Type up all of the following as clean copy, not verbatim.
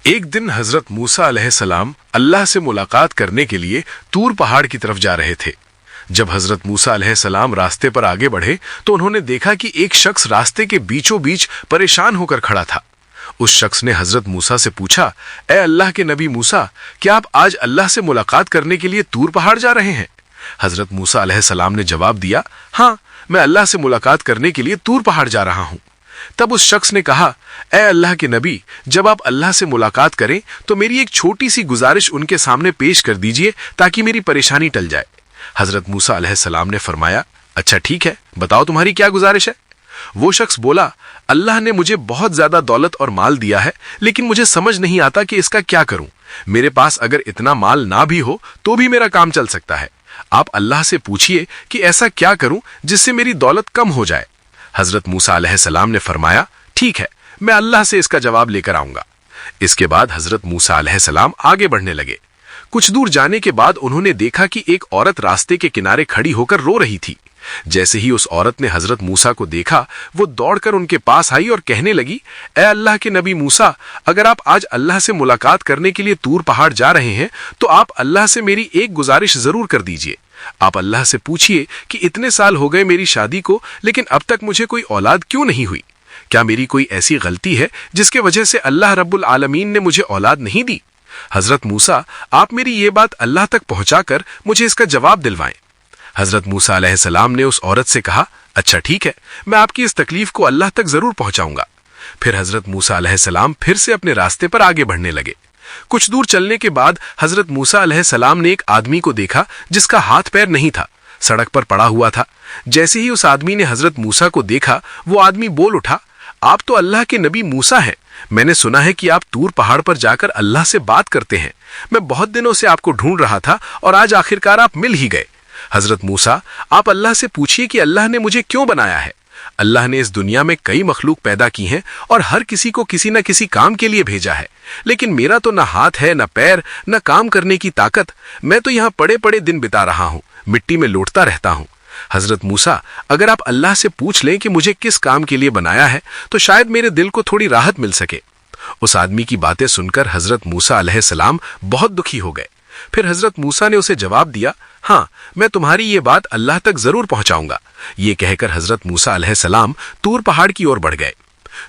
एक दिन हजरत मूसा अलैहिस्सलाम अल्लाह से मुलाकात करने के लिए तूर पहाड़ की तरफ जा रहे थे। जब हजरत मूसा अलैहिस्सलाम रास्ते पर आगे बढ़े तो उन्होंने देखा कि एक शख्स रास्ते के बीचों बीच परेशान होकर खड़ा था। उस शख्स ने हजरत मूसा से पूछा, ए अल्लाह के नबी मूसा, क्या आप आज अल्लाह से मुलाकात करने के लिए तूर पहाड़ जा रहे हैं? हजरत मूसा अलैहिस्सलाम ने जवाब दिया, हाँ, मैं अल्लाह से मुलाकात करने के लिए तूर पहाड़ जा रहा हूँ। तब उस शख्स ने कहा, ए अल्लाह के नबी, जब आप अल्लाह से मुलाकात करें तो मेरी एक छोटी सी गुजारिश उनके सामने पेश कर दीजिए ताकि मेरी परेशानी टल जाए। हजरत मूसा अलैहिस्सलाम ने फरमाया, अच्छा ठीक है, बताओ तुम्हारी क्या गुजारिश है? वो शख्स बोला, अल्लाह ने मुझे बहुत ज्यादा दौलत और माल दिया है, लेकिन मुझे समझ नहीं आता कि इसका क्या करूं। मेरे पास अगर इतना माल ना भी हो तो भी मेरा काम चल सकता है। आप अल्लाह से पूछिए कि ऐसा क्या करूं जिससे मेरी दौलत कम हो जाए। हजरत मूसा अलैहिस्सलाम ने फरमाया, ठीक है, मैं अल्लाह से इसका जवाब लेकर आऊंगा। इसके बाद हजरत मूसा अलैहिस्सलाम आगे बढ़ने लगे। कुछ दूर जाने के बाद उन्होंने देखा कि एक औरत रास्ते के किनारे खड़ी होकर रो रही थी। जैसे ही उस औरत ने हजरत मूसा को देखा, वो दौड़कर उनके पास आई और कहने लगी, ए अल्लाह के नबी मूसा, अगर आप आज अल्लाह से मुलाकात करने के लिए तूर पहाड़ जा रहे हैं तो आप अल्लाह से मेरी एक गुजारिश जरूर कर दीजिए। आप अल्लाह से पूछिए कि इतने साल हो गए मेरी शादी को, लेकिन अब तक मुझे कोई औलाद क्यों नहीं हुई? क्या मेरी कोई ऐसी गलती है जिसके वजह से अल्लाह रब्बुल आलमीन ने मुझे औलाद नहीं दी? हजरत मूसा, आप मेरी ये बात अल्लाह तक पहुंचाकर मुझे इसका जवाब दिलवाएं। हजरत मूसा अलैहिस्सलाम ने उस औरत से कहा, अच्छा ठीक है, मैं आपकी इस तकलीफ को अल्लाह तक जरूर पहुंचाऊंगा। फिर हजरत मूसा अलैहिस्सलाम फिर से अपने रास्ते पर आगे बढ़ने लगे। कुछ दूर चलने के बाद हजरत मूसा अलैहिस्सलाम ने एक आदमी को देखा जिसका हाथ पैर नहीं था, सड़क पर पड़ा हुआ था। जैसे ही उस आदमी ने हजरत मूसा को देखा, वो आदमी बोल उठा, आप तो अल्लाह के नबी मूसा हैं। मैंने सुना है कि आप तूर पहाड़ पर जाकर अल्लाह से बात करते हैं। मैं बहुत दिनों से आपको ढूंढ रहा था और आज आखिरकार आप मिल ही गए। हजरत मूसा, आप अल्लाह से पूछिए कि अल्लाह ने मुझे क्यों बनाया है। अल्लाह ने इस दुनिया में कई मखलूक पैदा की हैं और हर किसी को किसी न किसी काम के लिए भेजा है, लेकिन मेरा तो न हाथ है, न पैर, न काम करने की ताकत। मैं तो यहाँ पड़े पड़े दिन बिता रहा हूँ, मिट्टी में लौटता रहता हूँ। हजरत मूसा, अगर आप अल्लाह से पूछ लें कि मुझे किस काम के लिए बनाया है तो शायद मेरे दिल को थोड़ी राहत मिल सके। उस आदमी की बातें सुनकर हजरत मूसा अलैहिस्सलाम बहुत दुखी हो गए। फिर हजरत मूसा ने उसे जवाब दिया, हाँ, मैं तुम्हारी ये बात अल्लाह तक जरूर पहुंचाऊंगा। ये कहकर हजरत मूसा अलैहिस्सलाम तूर पहाड़ की ओर बढ़ गए।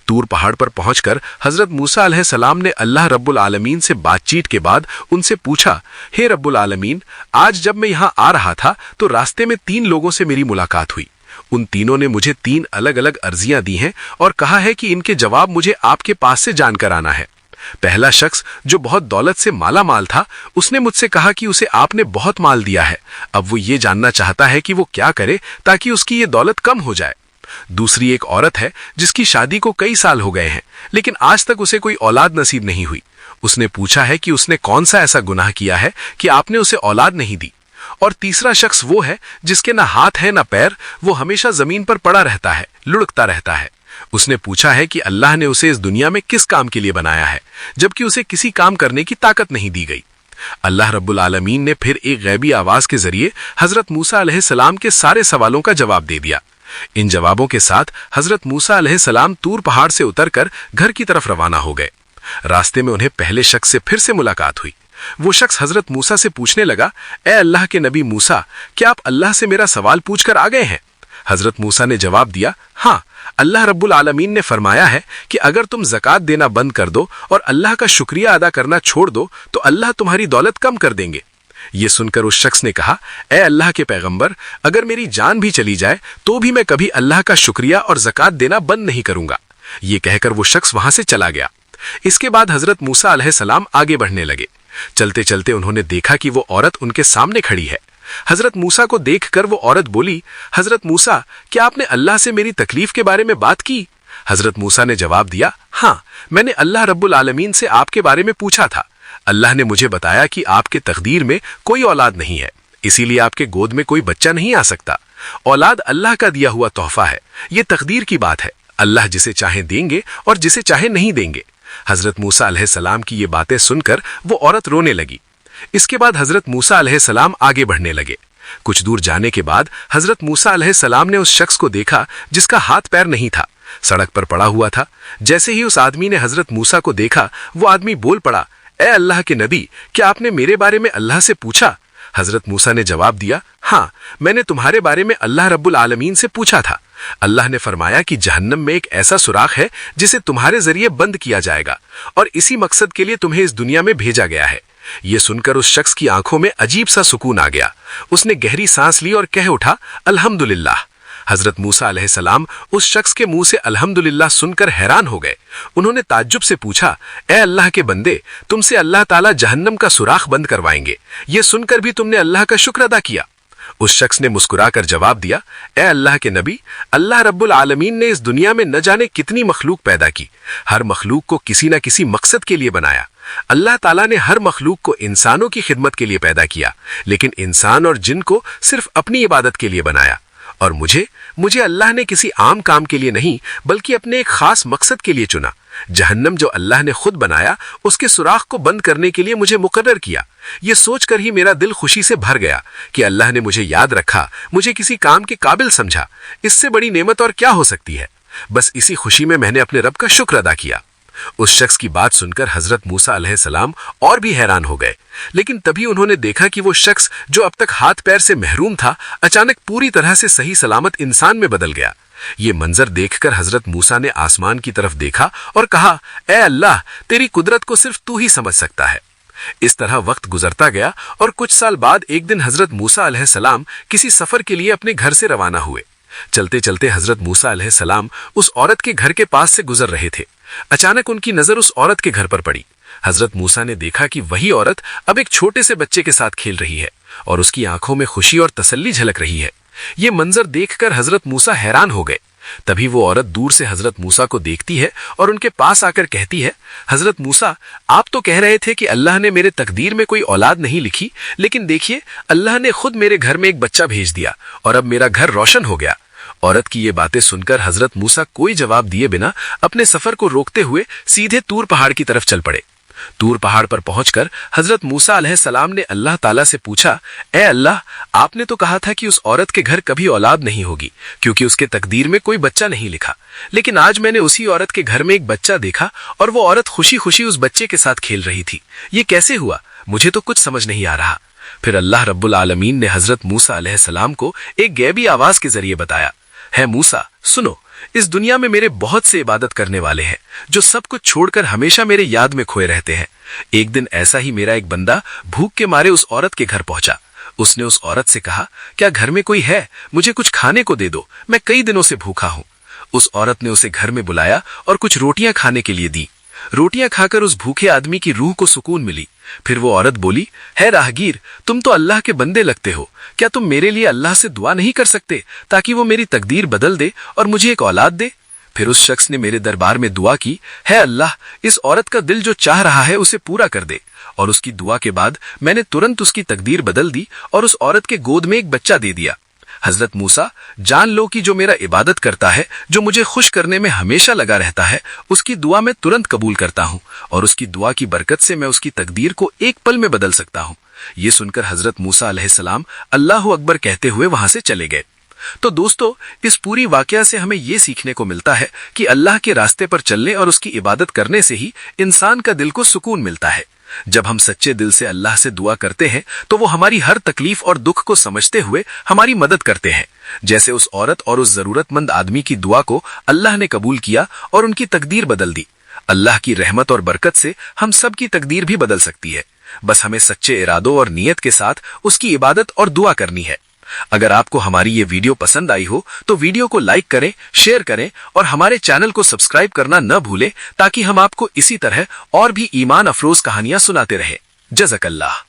तूर पहाड़ पर पहुंचकर हजरत मूसा अलैहिस्सलाम ने अल्लाह रब्बुल आलमीन से बातचीत के बाद उनसे पूछा, हे रब्बुल आलमीन, आज जब मैं यहाँ आ रहा था तो रास्ते में 3 लोगों से मेरी मुलाकात हुई। उन तीनों ने मुझे 3 अलग अलग अर्जियां दी हैं और कहा है कि इनके जवाब मुझे आपके पास से जानकर आना है। पहला शख्स जो बहुत दौलत से माला माल था, उसने मुझसे कहा कि उसे आपने बहुत माल दिया है। अब वो ये जानना चाहता है कि वो क्या करे ताकि उसकी ये दौलत कम हो जाए। दूसरी एक औरत है जिसकी शादी को कई साल हो गए हैं, लेकिन आज तक उसे कोई औलाद नसीब नहीं हुई। उसने पूछा है कि उसने कौन सा ऐसा गुनाह किया है कि आपने उसे औलाद नहीं दी। और तीसरा शख्स वो है जिसके ना हाथ है ना पैर, वो हमेशा जमीन पर पड़ा रहता है, लुढ़कता रहता है। उसने पूछा है कि अल्लाह ने उसे इस दुनिया में किस काम के लिए बनाया है, जबकि उसे किसी काम करने की ताकत नहीं दी गई। अल्लाह रब्बुल आलमीन ने फिर एक गैबी आवाज के जरिए हजरत मूसा अलैहिस्सलाम के सारे सवालों का जवाब दे दिया। इन जवाबों के साथ हजरत मूसा अलैहिस्सलाम तूर पहाड़ से उतरकर घर की तरफ रवाना हो गए। रास्ते में उन्हें पहले शख्स से फिर से मुलाकात हुई। वो शख्स हजरत मूसा से पूछने लगा, ए अल्लाह के नबी मूसा, क्या आप अल्लाह से मेरा सवाल पूछकर आ गए हैं? हजरत मूसा ने जवाब दिया, हाँ, अल्लाह रब्बुल आलमीन ने फरमाया है कि अगर तुम ज़कात देना बंद कर दो और अल्लाह का शुक्रिया अदा करना छोड़ दो तो अल्लाह तुम्हारी दौलत कम कर देंगे। ये सुनकर उस शख्स ने कहा, ए अल्लाह के पैगंबर, अगर मेरी जान भी चली जाए तो भी मैं कभी अल्लाह का शुक्रिया और ज़कात देना बंद नहीं करूंगा। ये कहकर वो शख्स वहां से चला गया। इसके बाद हजरत मूसा अलैहिस्सलाम आगे बढ़ने लगे। चलते चलते उन्होंने देखा कि वो औरत उनके सामने खड़ी है। हजरत मूसा को देखकर वो औरत बोली, हजरत मूसा, क्या आपने अल्लाह से मेरी तकलीफ के बारे में बात की? हजरत मूसा ने जवाब दिया, हाँ, मैंने अल्लाह रब्बुल आलमीन से आपके बारे में पूछा था। अल्लाह ने मुझे बताया कि आपके तकदीर में कोई औलाद नहीं है, इसीलिए आपके गोद में कोई बच्चा नहीं आ सकता। औलाद अल्लाह का दिया हुआ तोहफा है, ये तकदीर की बात है। अल्लाह जिसे चाहे देंगे और जिसे चाहे नहीं देंगे। हजरत मूसा अलैहिस्सलाम की ये बातें सुनकर वो औरत रोने लगी। इसके बाद हजरत मूसा अलैहिस्सलाम आगे बढ़ने लगे। कुछ दूर जाने के बाद हजरत मूसा अलैहिस्सलाम ने उस शख्स को देखा जिसका हाथ पैर नहीं था, सड़क पर पड़ा हुआ था। जैसे ही उस आदमी ने हजरत मूसा को देखा, वो आदमी बोल पड़ा, ए अल्लाह के नबी, क्या आपने मेरे बारे में अल्लाह से पूछा? हजरत मूसा ने जवाब दिया, हाँ, मैंने तुम्हारे बारे में अल्लाह रब्बुल आलमीन से पूछा था। अल्लाह ने फरमाया कि जहन्नम में एक ऐसा सुराख है जिसे तुम्हारे जरिए बंद किया जाएगा और इसी मकसद के लिए तुम्हें इस दुनिया में भेजा गया है। ये सुनकर उस शख्स की आंखों में अजीब सा सुकून आ गया। उसने गहरी सांस ली और कह उठा, अल्हम्दुलिल्लाह। हजरत मूसा अलैहिस्सलाम उस शख्स के मुंह से अल्हम्दुलिल्लाह सुनकर हैरान हो गए। उन्होंने ताज्जुब से पूछा, ए अल्लाह के बंदे, तुमसे अल्लाह ताला जहन्नम का सुराख बंद करवाएंगे, ये सुनकर भी तुमने अल्लाह का शुक्र अदा किया? उस शख्स ने मुस्कुराकर जवाब दिया, ए अल्लाह के नबी, अल्लाह रब्बुल आलमीन ने इस दुनिया में न जाने कितनी मखलूक पैदा की। हर मखलूक को किसी न किसी मकसद के लिए बनाया। अल्लाह ताला ने हर मखलूक को इंसानों की खिदमत के लिए पैदा किया, लेकिन इंसान और जिन को सिर्फ अपनी इबादत के लिए बनाया। और मुझे अल्लाह ने किसी आम काम के लिए नहीं, बल्कि अपने एक खास मकसद के लिए चुना। जहन्नम जो अल्लाह ने खुद बनाया, उसके सुराख को बंद करने के लिए मुझे मुकर्रर किया। ये सोचकर ही मेरा दिल खुशी से भर गया कि अल्लाह ने मुझे याद रखा, मुझे किसी काम के काबिल समझा। इससे बड़ी नेमत और क्या हो सकती है? बस इसी खुशी में मैंने अपने रब का शुक्र अदा किया। उस शख्स की बात सुनकर हजरत मूसा अलैहिस्सलाम और भी हैरान हो गए, लेकिन तभी उन्होंने देखा कि वो शख्स जो अब तक हाथ पैर से महरूम था, अचानक पूरी तरह से सही सलामत इंसान में बदल गया। ये मंजर देखकर हजरत मूसा ने आसमान की तरफ देखा और कहा, ए अल्लाह, तेरी कुदरत को सिर्फ तू ही समझ सकता है। इस तरह वक्त गुजरता गया और कुछ साल बाद एक दिन हजरत मूसा अलैहिस्सलाम किसी सफर के लिए अपने घर से रवाना हुए। चलते चलते हजरत मूसा अलैहिस्सलाम उस औरत के घर के पास से गुजर रहे थे। अचानक उनकी नजर उस औरत के घर पर पड़ी। हजरत मूसा ने देखा कि वही औरत अब एक छोटे से बच्चे के साथ खेल रही है और उसकी आंखों में खुशी और तसल्ली झलक रही है। ये मंजर देखकर हजरत मूसा हैरान हो गए। तभी वो औरत दूर से हजरत मूसा को देखती है और उनके पास आकर कहती है, हजरत मूसा, आप तो कह रहे थे कि अल्लाह ने मेरे तकदीर में कोई औलाद नहीं लिखी, लेकिन देखिए, अल्लाह ने खुद मेरे घर में एक बच्चा भेज दिया और अब मेरा घर रोशन हो गया। औरत की ये बातें सुनकर हजरत मूसा कोई जवाब दिए बिना अपने सफर को रोकते हुए सीधे तूर पहाड़ की तरफ चल पड़े। तूर पहाड़ पर पहुंचकर हजरत मूसा अलैहिस्सलाम ने अल्लाह ताला से पूछा, ए अल्लाह, आपने तो कहा था कि उस औरत के घर कभी औलाद नहीं होगी क्योंकि उसके तकदीर में कोई बच्चा नहीं लिखा, लेकिन आज मैंने उसी औरत के घर में एक बच्चा देखा और वो औरत खुशी खुशी उस बच्चे के साथ खेल रही थी। ये कैसे हुआ? मुझे तो कुछ समझ नहीं आ रहा। फिर अल्लाह रब्बुल आलमीन ने हजरत मूसा अलैहिस्सलाम को एक गैबी आवाज के जरिए बताया, है मूसा, सुनो, इस दुनिया में मेरे बहुत से इबादत करने वाले हैं जो सब कुछ छोड़कर हमेशा मेरे याद में खोए रहते हैं। एक दिन ऐसा ही मेरा एक बंदा भूख के मारे उस औरत के घर पहुंचा। उसने उस औरत से कहा, क्या घर में कोई है? मुझे कुछ खाने को दे दो, मैं कई दिनों से भूखा हूं। उस औरत ने उसे घर में बुलाया और कुछ रोटियां खाने के लिए दी। रोटियां खाकर उस भूखे आदमी की रूह को सुकून मिली। फिर वो औरत बोली, है राहगीर, तुम तो अल्लाह के बंदे लगते हो, क्या तुम मेरे लिए अल्लाह से दुआ नहीं कर सकते ताकि वो मेरी तकदीर बदल दे और मुझे एक औलाद दे? फिर उस शख्स ने मेरे दरबार में दुआ की, है अल्लाह, इस औरत का दिल जो चाह रहा है उसे पूरा कर दे। और उसकी दुआ के बाद मैंने तुरंत उसकी तकदीर बदल दी और उस औरत के गोद में एक बच्चा दे दिया। हजरत मूसा, जान लो कि जो मेरा इबादत करता है, जो मुझे खुश करने में हमेशा लगा रहता है, उसकी दुआ मैं तुरंत कबूल करता हूँ और उसकी दुआ की बरकत से मैं उसकी तकदीर को एक पल में बदल सकता हूँ। ये सुनकर हजरत मूसा अलैहिस्सलाम अल्लाहु अकबर कहते हुए वहां से चले गए। तो दोस्तों, इस पूरी वाकया से हमें ये सीखने को मिलता है कि अल्लाह के रास्ते पर चलने और उसकी इबादत करने से ही इंसान का दिल को सुकून मिलता है। जब हम सच्चे दिल से अल्लाह से दुआ करते हैं तो वो हमारी हर तकलीफ और दुख को समझते हुए हमारी मदद करते हैं, जैसे उस औरत और उस जरूरतमंद आदमी की दुआ को अल्लाह ने कबूल किया और उनकी तकदीर बदल दी। अल्लाह की रहमत और बरकत से हम सब की तकदीर भी बदल सकती है। बस हमें सच्चे इरादों और नियत के साथ उसकी इबादत और दुआ करनी है। अगर आपको हमारी ये वीडियो पसंद आई हो तो वीडियो को लाइक करें, शेयर करें और हमारे चैनल को सब्सक्राइब करना न भूलें ताकि हम आपको इसी तरह और भी ईमान अफरोज कहानियां सुनाते रहें। जज़ाकल्लाह।